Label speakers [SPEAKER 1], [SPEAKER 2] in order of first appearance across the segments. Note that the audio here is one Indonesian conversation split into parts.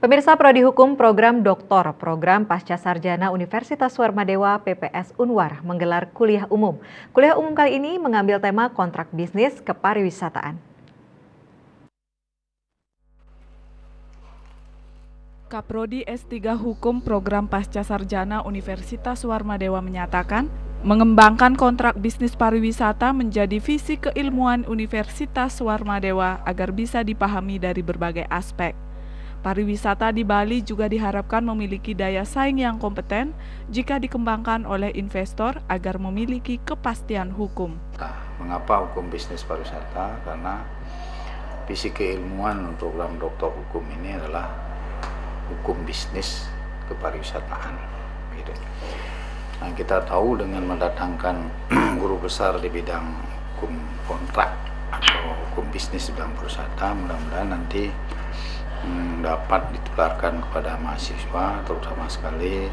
[SPEAKER 1] Pemirsa Prodi Hukum Program Doktor, Program Pasca Sarjana Universitas Warmadewa PPS Unwar menggelar kuliah umum. Kuliah umum kali ini mengambil tema kontrak bisnis kepariwisataan.
[SPEAKER 2] Kaprodi S3 Hukum Program Pasca Sarjana Universitas Warmadewa menyatakan, mengembangkan kontrak bisnis pariwisata menjadi visi keilmuan Universitas Warmadewa agar bisa dipahami dari berbagai aspek. Pariwisata di Bali juga diharapkan memiliki daya saing yang kompeten jika dikembangkan oleh investor agar memiliki kepastian hukum.
[SPEAKER 3] Mengapa hukum bisnis pariwisata? Karena visi keilmuan program doktor hukum ini adalah hukum bisnis kepariwisataan. Gitu. Nah, kita tahu dengan mendatangkan guru besar di bidang hukum kontrak atau hukum bisnis di bidang pariwisata, mudah-mudahan nanti dapat ditularkan kepada mahasiswa, terutama sekali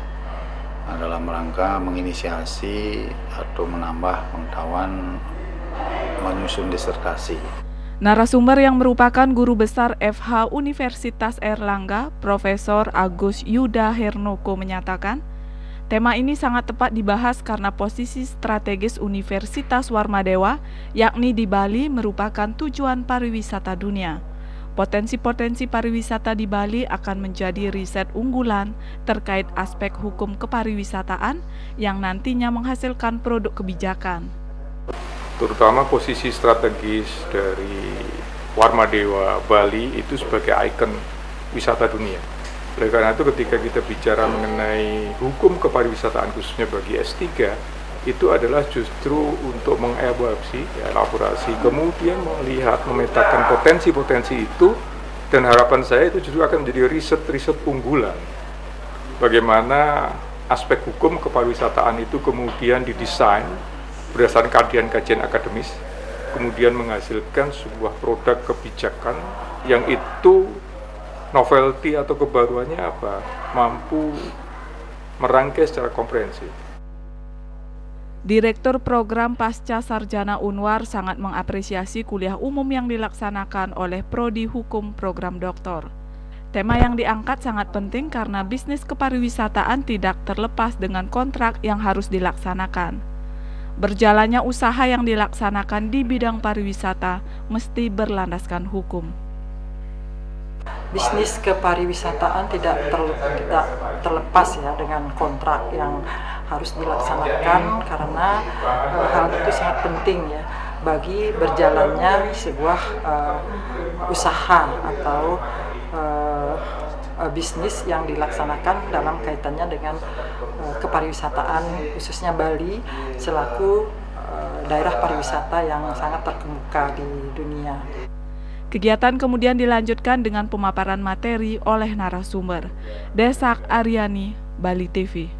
[SPEAKER 3] dalam rangka menginisiasi atau menambah pengetahuan menyusun disertasi.
[SPEAKER 2] Narasumber yang merupakan guru besar FH Universitas Airlangga, Profesor Agus Yuda Hernoko menyatakan, tema ini sangat tepat dibahas karena posisi strategis Universitas Warmadewa, yakni di Bali merupakan tujuan pariwisata dunia. Potensi-potensi pariwisata di Bali akan menjadi riset unggulan terkait aspek hukum kepariwisataan yang nantinya menghasilkan produk kebijakan.
[SPEAKER 4] Terutama posisi strategis dari Warmadewa Bali itu sebagai ikon wisata dunia. Oleh karena itu ketika kita bicara mengenai hukum kepariwisataan khususnya bagi S3, itu adalah justru untuk mengevaluasi, elaborasi, kemudian melihat, memetakan potensi-potensi itu, dan harapan saya itu justru akan menjadi riset-riset unggulan. Bagaimana aspek hukum kepariwisataan itu kemudian didesain berdasarkan kajian-kajian akademis, kemudian menghasilkan sebuah produk kebijakan yang itu novelty atau kebaruannya apa? Mampu merangkai secara komprehensif.
[SPEAKER 2] Direktur Program Pasca Sarjana Unwar sangat mengapresiasi kuliah umum yang dilaksanakan oleh Prodi Hukum Program Doktor. Tema yang diangkat sangat penting karena bisnis kepariwisataan tidak terlepas dengan kontrak yang harus dilaksanakan. Berjalannya usaha yang dilaksanakan di bidang pariwisata mesti berlandaskan hukum.
[SPEAKER 5] Bisnis kepariwisataan tidak terlepas ya dengan kontrak yang harus dilaksanakan karena hal itu sangat penting ya bagi berjalannya sebuah usaha atau bisnis yang dilaksanakan dalam kaitannya dengan kepariwisataan khususnya Bali selaku daerah pariwisata yang sangat terkemuka di dunia.
[SPEAKER 2] Kegiatan kemudian dilanjutkan dengan pemaparan materi oleh narasumber. Desak Aryani, Bali TV.